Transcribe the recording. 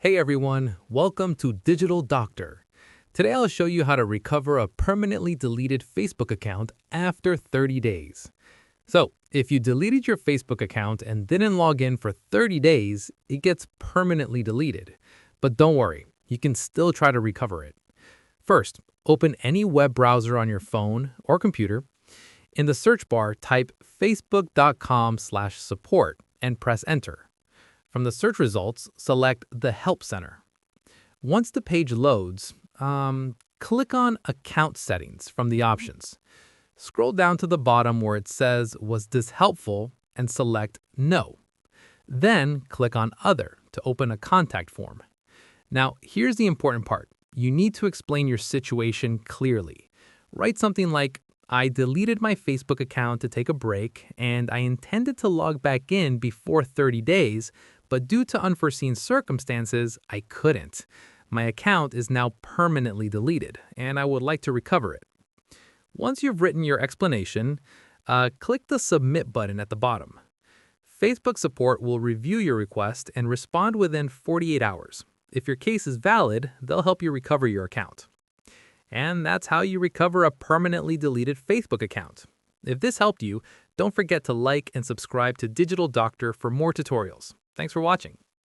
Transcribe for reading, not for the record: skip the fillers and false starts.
Hey everyone, welcome to Digital Doctor. Today I'll show you how to recover a permanently deleted Facebook account after 30 days. So, if you deleted your Facebook account and didn't log in for 30 days, it gets permanently deleted. But don't worry, you can still try to recover it. First, open any web browser on your phone or computer. In the search bar, type facebook.com/support and press enter. From the search results, select the Help Center. Once the page loads, click on Account Settings from the options. Scroll down to the bottom where it says, "Was this helpful?" and select No. Then click on Other to open a contact form. Now, here's the important part. You need to explain your situation clearly. Write something like, "I deleted my Facebook account to take a break, and I intended to log back in before 30 days, but due to unforeseen circumstances, I couldn't. My account is now permanently deleted, and I would like to recover it." Once you've written your explanation, click the Submit button at the bottom. Facebook support will review your request and respond within 48 hours. If your case is valid, they'll help you recover your account. And that's how you recover a permanently deleted Facebook account. If this helped you, don't forget to like and subscribe to Digital Doctor for more tutorials. Thanks for watching.